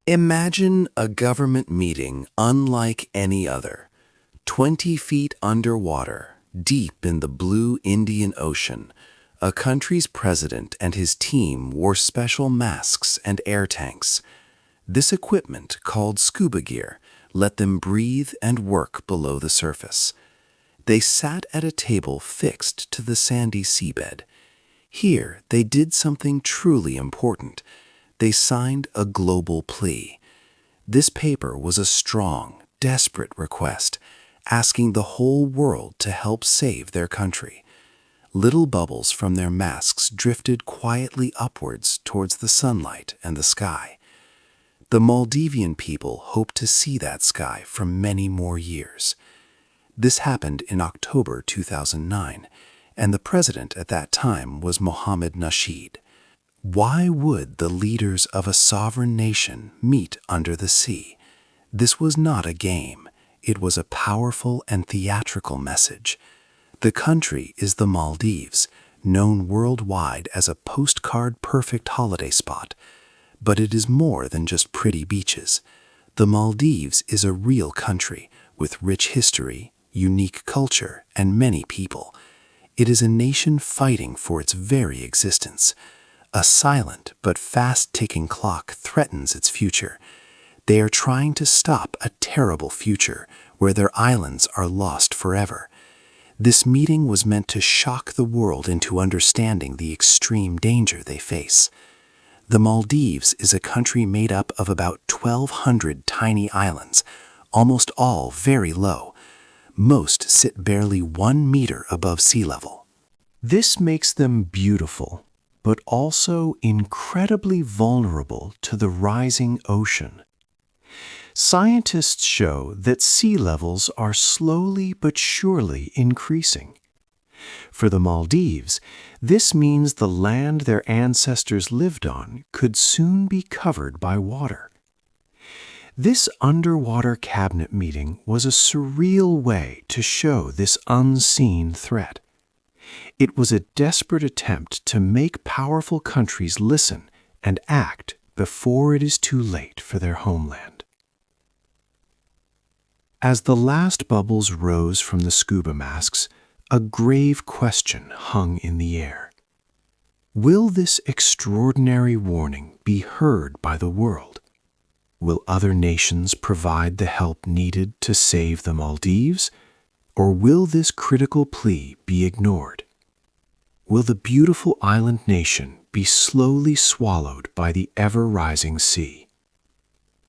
Imagine a government meeting unlike any other. 20 feet underwater, deep in the blue Indian Ocean, a country's president and his team wore special masks and air tanks. This equipment, called scuba gear, let them breathe and work below the surface. They sat at a table fixed to the sandy seabed. Here, they did something truly important. They signed a global plea. This paper was a strong, desperate request, asking the whole world to help save their country. Little bubbles from their masks drifted quietly upwards towards the sunlight and the sky. The Maldivian people hoped to see that sky for many more years. This happened in October 2009, and the president at that time was Mohammed Nasheed. Why would the leaders of a sovereign nation meet under the sea? This was not a game. It was a powerful and theatrical message. The country is the Maldives, known worldwide as a postcard-perfect holiday spot. But it is more than just pretty beaches. The Maldives is a real country with rich history, unique culture, and many people. It is a nation fighting for its very existence. A silent but fast-ticking clock threatens its future. They are trying to stop a terrible future where their islands are lost forever. This meeting was meant to shock the world into understanding the extreme danger they face. The Maldives is a country made up of about 1,200 tiny islands, almost all very low. Most sit barely 1 meter above sea level. This makes them beautiful, but also incredibly vulnerable to the rising ocean. Scientists show that sea levels are slowly but surely increasing. For the Maldives, this means the land their ancestors lived on could soon be covered by water. This underwater cabinet meeting was a surreal way to show this unseen threat. It was a desperate attempt to make powerful countries listen and act before it is too late for their homeland. As the last bubbles rose from the scuba masks, a grave question hung in the air. Will this extraordinary warning be heard by the world? Will other nations provide the help needed to save the Maldives? Or will this critical plea be ignored? Will the beautiful island nation be slowly swallowed by the ever-rising sea?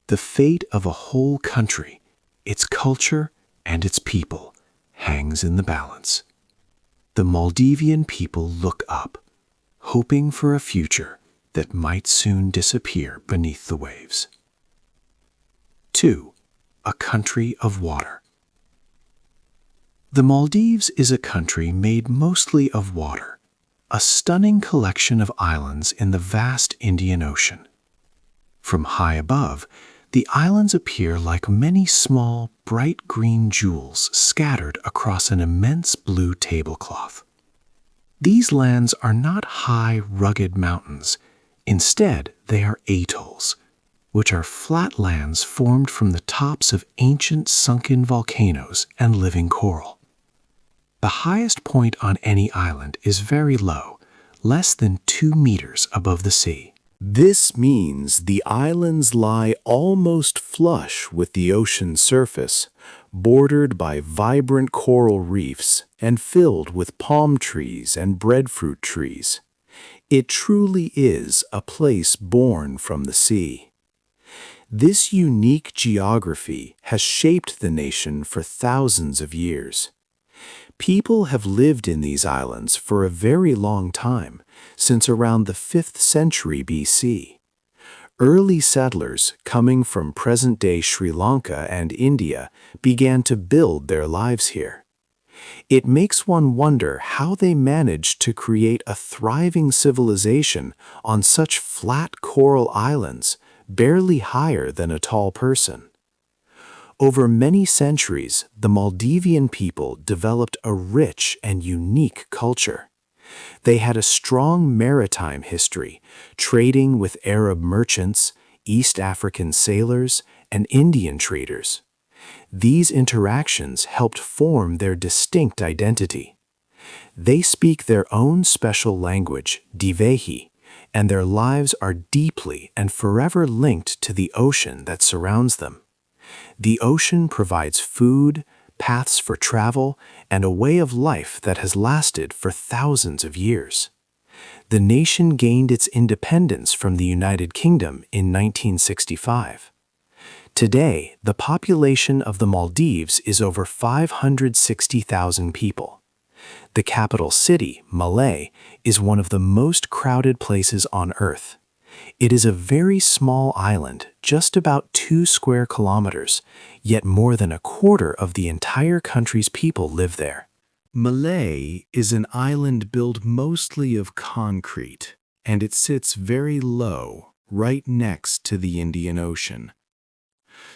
The fate of a whole country, its culture, and its people hangs in the balance. The Maldivian people look up, hoping for a future that might soon disappear beneath the waves. 2. A country of water. The Maldives is a country made mostly of water, a stunning collection of islands in the vast Indian Ocean. From high above, the islands appear like many small, bright green jewels scattered across an immense blue tablecloth. These lands are not high, rugged mountains. Instead, they are atolls, which are flat lands formed from the tops of ancient sunken volcanoes and living coral. The highest point on any island is very low, less than 2 meters above the sea. This means the islands lie almost flush with the ocean's surface, bordered by vibrant coral reefs and filled with palm trees and breadfruit trees. It truly is a place born from the sea. This unique geography has shaped the nation for thousands of years. People have lived in these islands for a very long time, since around the 5th century BC. Early settlers coming from present-day Sri Lanka and India began to build their lives here. It makes one wonder how they managed to create a thriving civilization on such flat coral islands, barely higher than a tall person. Over many centuries, the Maldivian people developed a rich and unique culture. They had a strong maritime history, trading with Arab merchants, East African sailors and Indian traders. These interactions helped form their distinct identity. They speak their own special language, Divehi, and their lives are deeply and forever linked to the ocean that surrounds them. The ocean provides food, paths for travel, and a way of life that has lasted for thousands of years. The nation gained its independence from the United Kingdom in 1965. Today, the population of the Maldives is over 560,000 people. The capital city, Malé, is one of the most crowded places on Earth. It is a very small island, just about 2 square kilometers, yet more than a quarter of the entire country's people live there. Malé is an island built mostly of concrete, and it sits very low, right next to the Indian Ocean.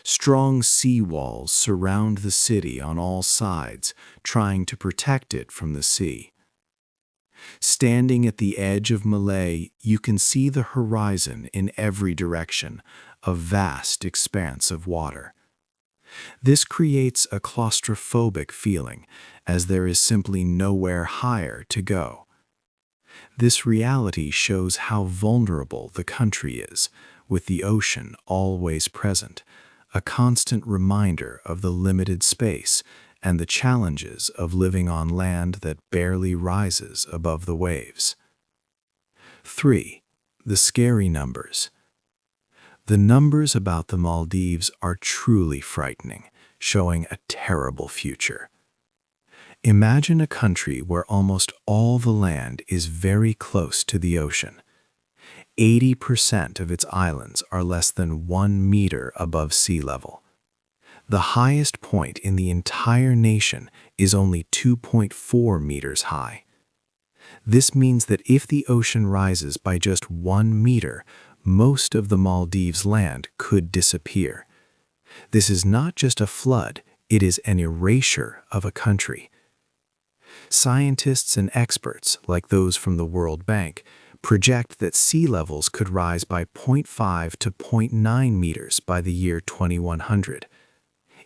Strong sea walls surround the city on all sides, trying to protect it from the sea. Standing at the edge of Malé, you can see the horizon in every direction, a vast expanse of water. This creates a claustrophobic feeling, as there is simply nowhere higher to go. This reality shows how vulnerable the country is, with the ocean always present, a constant reminder of the limited space and the challenges of living on land that barely rises above the waves. 3. The scary numbers. The numbers about the Maldives are truly frightening, showing a terrible future. Imagine a country where almost all the land is very close to the ocean. 80% of its islands are less than 1 meter above sea level. The highest point in the entire nation is only 2.4 meters high. This means that if the ocean rises by just 1 meter, most of the Maldives' land could disappear. This is not just a flood, it is an erasure of a country. Scientists and experts, like those from the World Bank, project that sea levels could rise by 0.5 to 0.9 meters by the year 2100.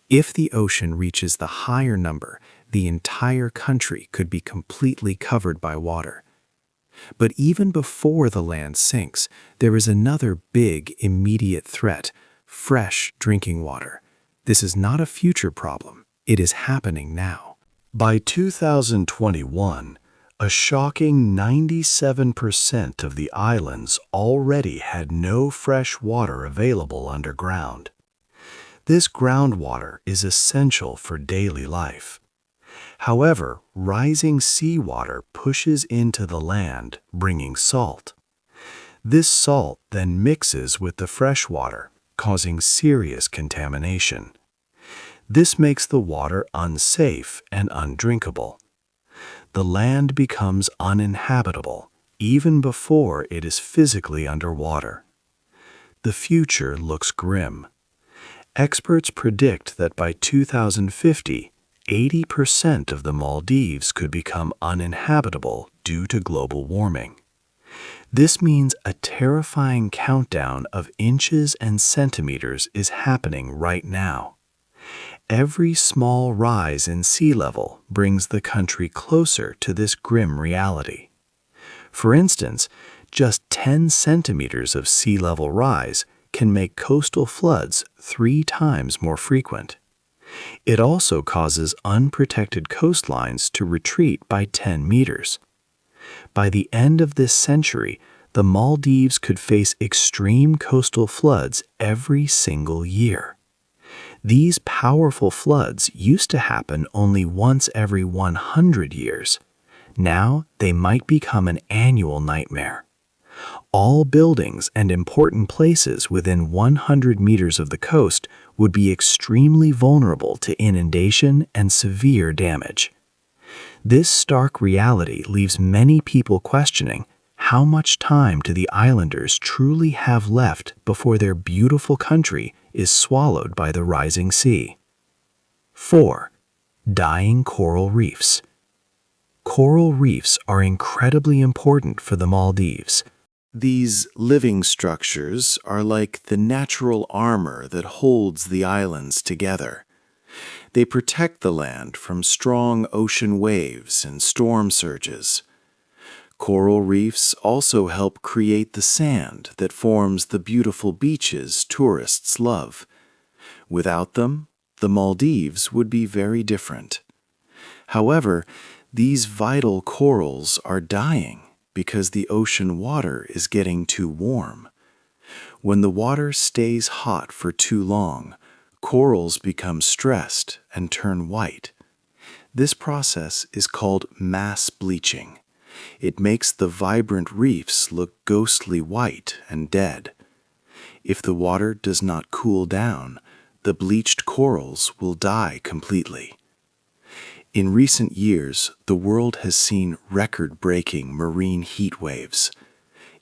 If the ocean reaches the higher number, the entire country could be completely covered by water. But even before the land sinks, there is another big, immediate threat: fresh drinking water. This is not a future problem, it is happening now. By 2021, a shocking 97% of the islands already had no fresh water available underground. This groundwater is essential for daily life. However, rising seawater pushes into the land, bringing salt. This salt then mixes with the fresh water, causing serious contamination. This makes the water unsafe and undrinkable. The land becomes uninhabitable even before it is physically underwater. The future looks grim. Experts predict that by 2050, 80% of the Maldives could become uninhabitable due to global warming. This means a terrifying countdown of inches and centimeters is happening right now. Every small rise in sea level brings the country closer to this grim reality. For instance, just 10 centimeters of sea level rise can make coastal floods 3 times more frequent. It also causes unprotected coastlines to retreat by 10 meters. By the end of this century, the Maldives could face extreme coastal floods every single year. These powerful floods used to happen only once every 100 years. Now they might become an annual nightmare. All buildings and important places within 100 meters of the coast would be extremely vulnerable to inundation and severe damage. This stark reality leaves many people questioning, how much time do the islanders truly have left before their beautiful country is swallowed by the rising sea? 4. Dying coral reefs. Coral reefs are incredibly important for the Maldives. These living structures are like the natural armor that holds the islands together. They protect the land from strong ocean waves and storm surges. Coral reefs also help create the sand that forms the beautiful beaches tourists love. Without them, the Maldives would be very different. However, these vital corals are dying because the ocean water is getting too warm. When the water stays hot for too long, corals become stressed and turn white. This process is called mass bleaching. It makes the vibrant reefs look ghostly white and dead. If the water does not cool down, the bleached corals will die completely. In recent years, the world has seen record-breaking marine heat waves.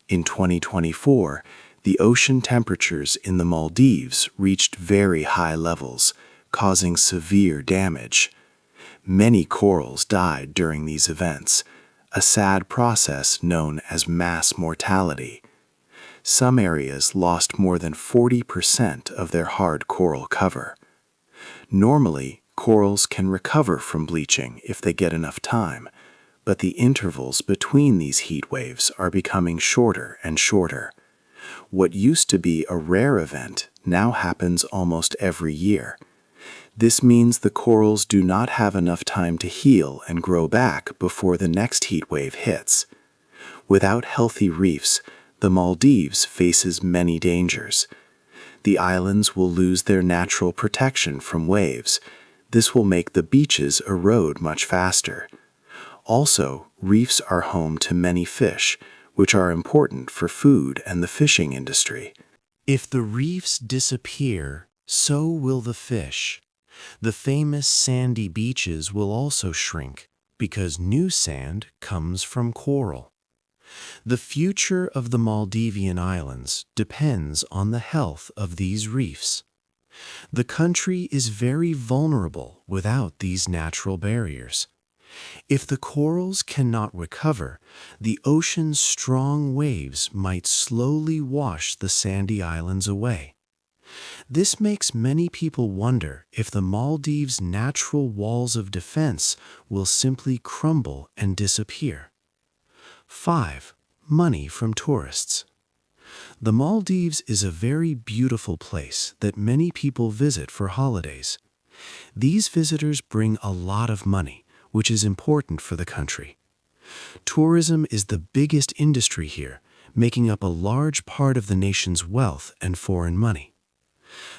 In 2024, the ocean temperatures in the Maldives reached very high levels, causing severe damage. Many corals died during these events, a sad process known as mass mortality. Some areas lost more than 40% of their hard coral cover. Normally, corals can recover from bleaching if they get enough time, but the intervals between these heat waves are becoming shorter and shorter. What used to be a rare event now happens almost every year. This means the corals do not have enough time to heal and grow back before the next heat wave hits. Without healthy reefs, the Maldives faces many dangers. The islands will lose their natural protection from waves. This will make the beaches erode much faster. Also, reefs are home to many fish, which are important for food and the fishing industry. If the reefs disappear, so will the fish. The famous sandy beaches will also shrink because new sand comes from coral. The future of the Maldivian islands depends on the health of these reefs. The country is very vulnerable without these natural barriers. If the corals cannot recover, the ocean's strong waves might slowly wash the sandy islands away. This makes many people wonder if the Maldives' natural walls of defense will simply crumble and disappear. 5. Money from tourists. The Maldives is a very beautiful place that many people visit for holidays. These visitors bring a lot of money, which is important for the country. Tourism is the biggest industry here, making up a large part of the nation's wealth and foreign money.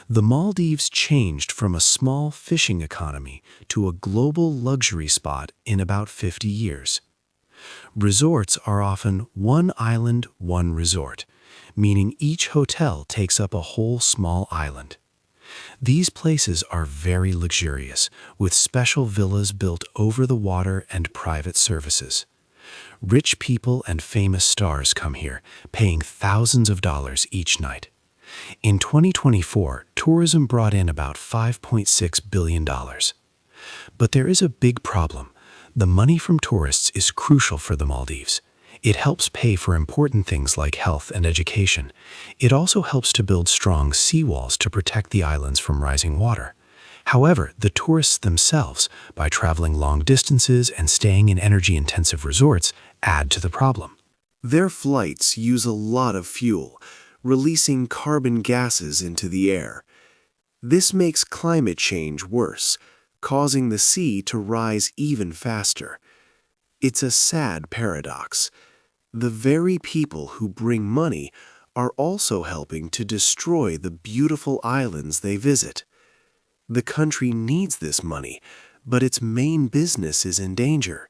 The Maldives changed from a small fishing economy to a global luxury spot in about 50 years. Resorts are often one island, one resort, meaning each hotel takes up a whole small island. These places are very luxurious, with special villas built over the water and private services. Rich people and famous stars come here, paying thousands of dollars each night. In 2024, tourism brought in about $5.6 billion. But there is a big problem. The money from tourists is crucial for the Maldives. It helps pay for important things like health and education. It also helps to build strong seawalls to protect the islands from rising water. However, the tourists themselves, by traveling long distances and staying in energy-intensive resorts, add to the problem. Their flights use a lot of fuel, releasing carbon gases into the air. This makes climate change worse, causing the sea to rise even faster. It's a sad paradox. The very people who bring money are also helping to destroy the beautiful islands they visit. The country needs this money, but its main business is in danger.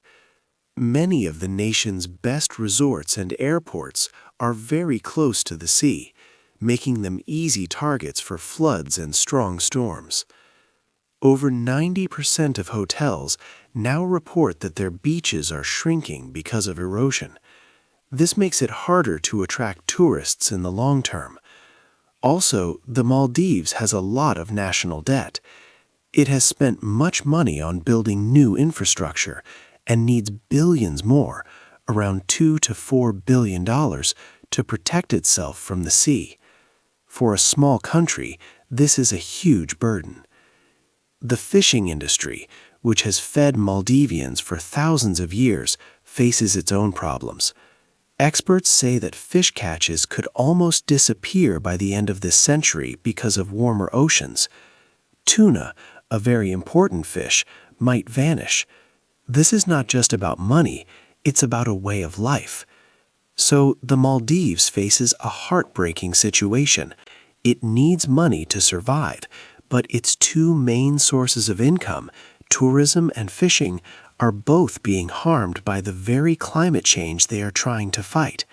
Many of the nation's best resorts and airports are very close to the sea, making them easy targets for floods and strong storms. Over 90% of hotels now report that their beaches are shrinking because of erosion. This makes it harder to attract tourists in the long term. Also, the Maldives has a lot of national debt. It has spent much money on building new infrastructure and needs billions more, around $2 to $4 billion, to protect itself from the sea. For a small country, this is a huge burden. The fishing industry, which has fed Maldivians for thousands of years, faces its own problems. Experts say that fish catches could almost disappear by the end of this century because of warmer oceans. Tuna, a very important fish, might vanish. This is not just about money, it's about a way of life. So the Maldives faces a heartbreaking situation. It needs money to survive, but its two main sources of income, tourism and fishing, are both being harmed by the very climate change they are trying to fight.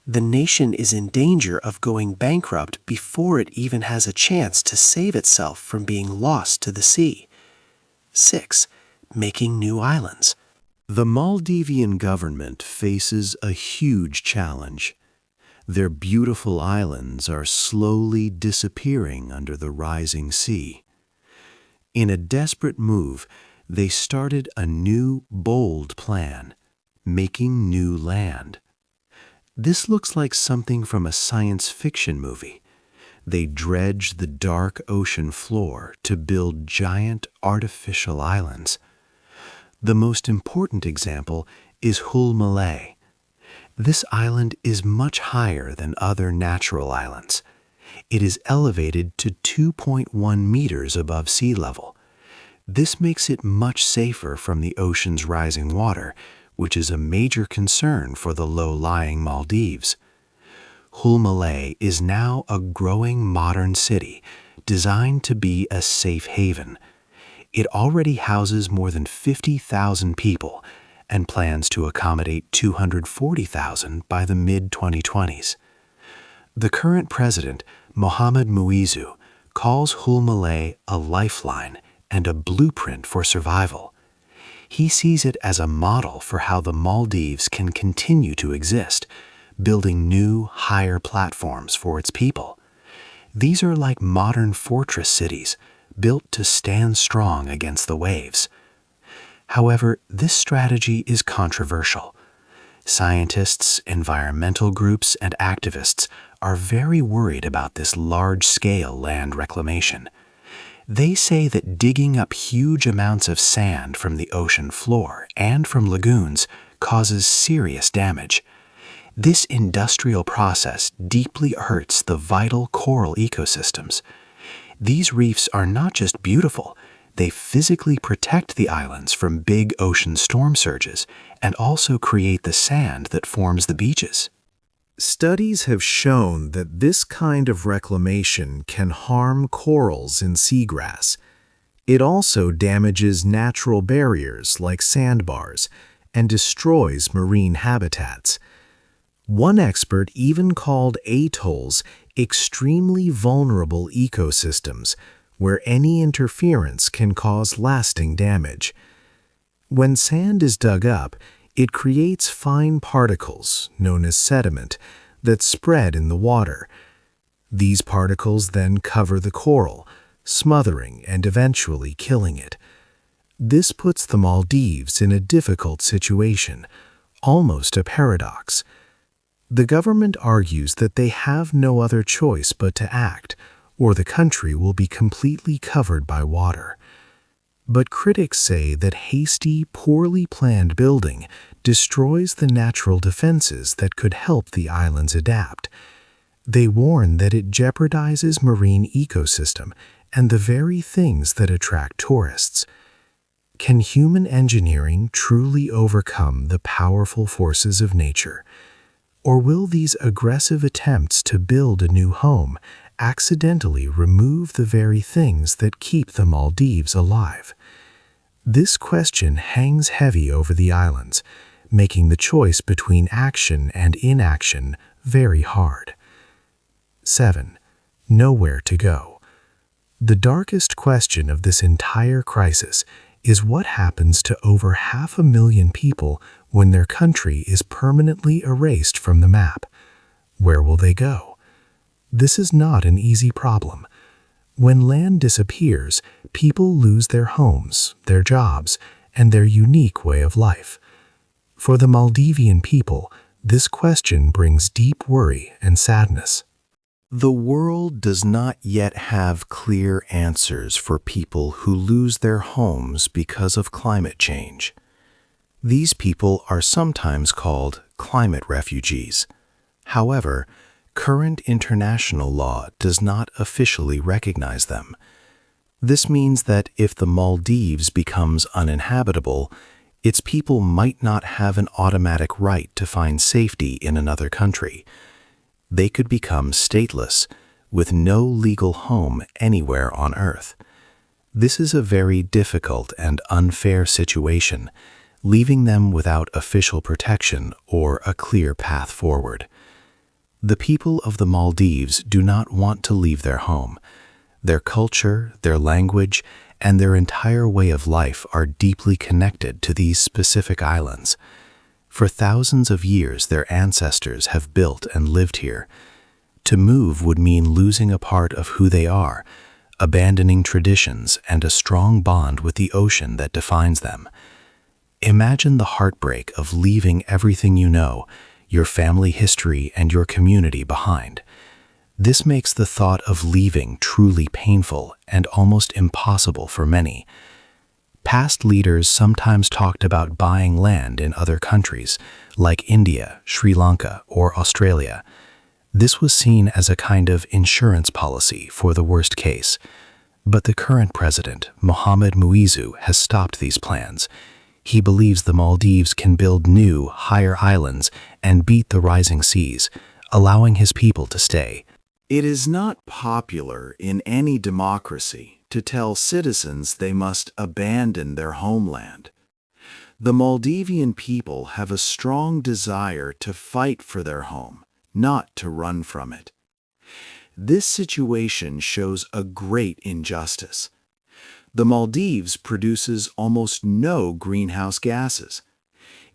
The nation is in danger of going bankrupt before it even has a chance to save itself from being lost to the sea. 6. Making new islands. The Maldivian government faces a huge challenge. Their beautiful islands are slowly disappearing under the rising sea. In a desperate move, they started a new, bold plan, making new land. This looks like something from a science fiction movie. They dredge the dark ocean floor to build giant artificial islands. The most important example is Malay. This island is much higher than other natural islands. It is elevated to 2.1 meters above sea level. This makes it much safer from the ocean's rising water, which is a major concern for the low-lying Maldives. Malay is now a growing modern city designed to be a safe haven. It already houses more than 50,000 people and plans to accommodate 240,000 by the mid-2020s. The current president, Mohamed Muizu, calls Malay a lifeline and a blueprint for survival. He sees it as a model for how the Maldives can continue to exist, building new, higher platforms for its people. These are like modern fortress cities, built to stand strong against the waves. However, this strategy is controversial. Scientists, environmental groups, and activists are very worried about this large-scale land reclamation. They say that digging up huge amounts of sand from the ocean floor and from lagoons causes serious damage. This industrial process deeply hurts the vital coral ecosystems. These reefs are not just beautiful, they physically protect the islands from big ocean storm surges and also create the sand that forms the beaches. Studies have shown that this kind of reclamation can harm corals in seagrass. It also damages natural barriers like sandbars and destroys marine habitats. One expert even called atolls extremely vulnerable ecosystems where any interference can cause lasting damage. When sand is dug up, it creates fine particles, known as sediment, that spread in the water. These particles then cover the coral, smothering and eventually killing it. This puts the Maldives in a difficult situation, almost a paradox. The government argues that they have no other choice but to act, or the country will be completely covered by water. But critics say that hasty, poorly planned building destroys the natural defenses that could help the islands adapt. They warn that it jeopardizes marine ecosystem and the very things that attract tourists. Can human engineering truly overcome the powerful forces of nature? Or will these aggressive attempts to build a new home accidentally remove the very things that keep the Maldives alive? This question hangs heavy over the islands, making the choice between action and inaction very hard. 7. Nowhere to go. The darkest question of this entire crisis is what happens to over 500,000 people when their country is permanently erased from the map. Where will they go? This is not an easy problem. When land disappears, people lose their homes, their jobs, and their unique way of life. For the Maldivian people, This question brings deep worry and sadness. The world does not yet have clear answers for people who lose their homes because of climate change. These people are sometimes called climate refugees. However, current international law does not officially recognize them. This means that if the Maldives becomes uninhabitable, its people might not have an automatic right to find safety in another country. They could become stateless, with no legal home anywhere on Earth. This is a very difficult and unfair situation, leaving them without official protection or a clear path forward. The people of the Maldives do not want to leave their home. Their culture, their language, and their entire way of life are deeply connected to these specific islands. For thousands of years, their ancestors have built and lived here. To move would mean losing a part of who they are, abandoning traditions and a strong bond with the ocean that defines them. Imagine the heartbreak of leaving everything you know, your family history, and your community behind. This makes the thought of leaving truly painful and almost impossible for many. Past leaders sometimes talked about buying land in other countries, like India, Sri Lanka, or Australia. This was seen as a kind of insurance policy for the worst case. But the current president, Mohamed Muizu, has stopped these plans. He believes the Maldives can build new, higher islands and beat the rising seas, allowing his people to stay. It is not popular in any democracy to tell citizens they must abandon their homeland. The Maldivian people have a strong desire to fight for their home, not to run from it. This situation shows a great injustice. The Maldives produces almost no greenhouse gases.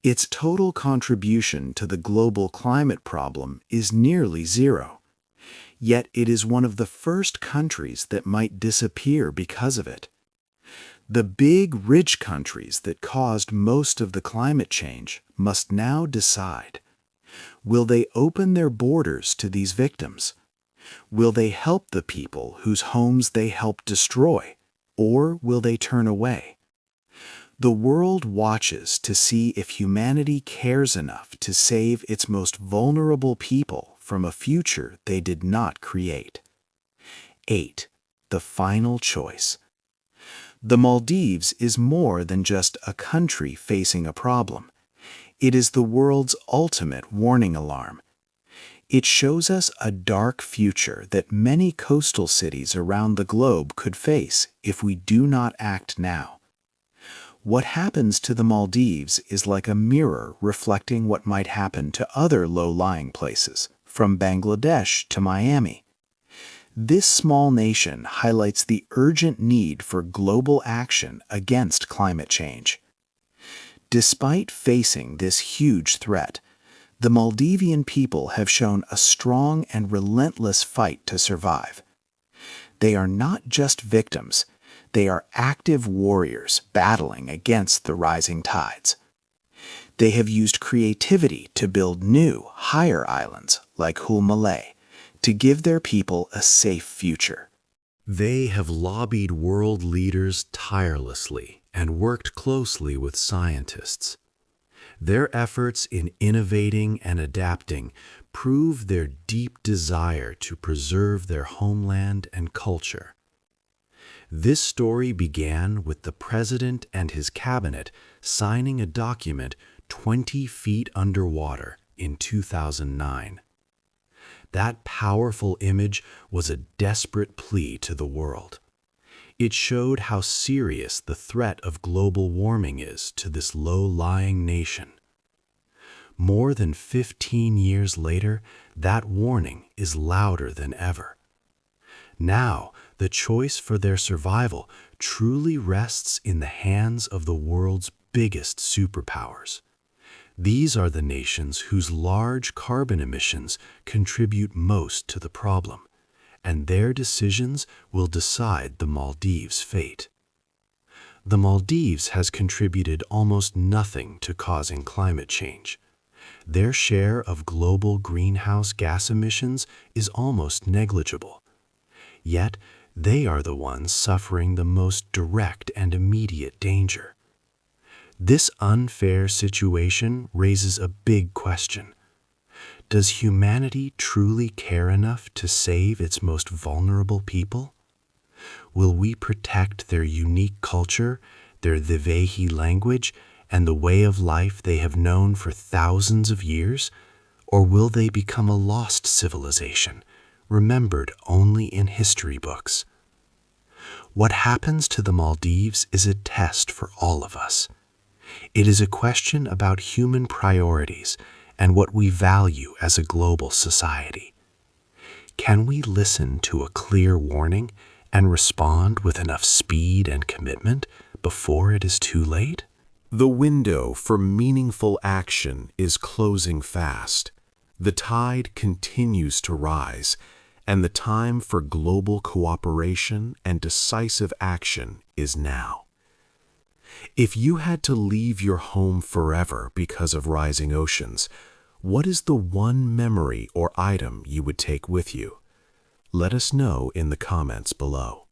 Its total contribution to the global climate problem is nearly zero. Yet it is one of the first countries that might disappear because of it. The big, rich countries that caused most of the climate change must now decide. Will they open their borders to these victims? Will they help the people whose homes they helped destroy? Or will they turn away? The world watches to see if humanity cares enough to save its most vulnerable people from a future they did not create. 8. The final choice. The Maldives is more than just a country facing a problem. It is the world's ultimate warning alarm. It shows us a dark future that many coastal cities around the globe could face if we do not act now. What happens to the Maldives is like a mirror reflecting what might happen to other low-lying places, from Bangladesh to Miami. This small nation highlights the urgent need for global action against climate change. Despite facing this huge threat, the Maldivian people have shown a strong and relentless fight to survive. They are not just victims, they are active warriors battling against the rising tides. They have used creativity to build new, higher islands like Hul Malay to give their people a safe future. They have lobbied world leaders tirelessly and worked closely with scientists. Their efforts in innovating and adapting prove their deep desire to preserve their homeland and culture. This story began with the president and his cabinet signing a document 20 feet underwater in 2009. That powerful image was a desperate plea to the world. It showed how serious the threat of global warming is to this low-lying nation. More than 15 years later, that warning is louder than ever. Now, the choice for their survival truly rests in the hands of the world's biggest superpowers. These are the nations whose large carbon emissions contribute most to the problem, and their decisions will decide the Maldives' fate. The Maldives has contributed almost nothing to causing climate change. Their share of global greenhouse gas emissions is almost negligible. Yet, they are the ones suffering the most direct and immediate danger. This unfair situation raises a big question. Does humanity truly care enough to save its most vulnerable people? Will we protect their unique culture, their Dhivehi language, and the way of life they have known for thousands of years? Or will they become a lost civilization, remembered only in history books? What happens to the Maldives is a test for all of us. It is a question about human priorities and what we value as a global society. Can we listen to a clear warning and respond with enough speed and commitment before it is too late? The window for meaningful action is closing fast. The tide continues to rise, and the time for global cooperation and decisive action is now. If you had to leave your home forever because of rising oceans, what is the one memory or item you would take with you? Let us know in the comments below.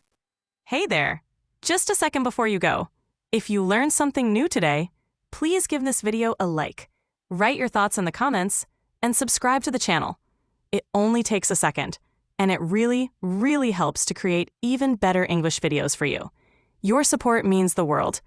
Hey there! Just a second before you go. If you learned something new today, please give this video a like, write your thoughts in the comments, and subscribe to the channel. It only takes a second, and it really, really helps to create even better English videos for you. Your support means the world.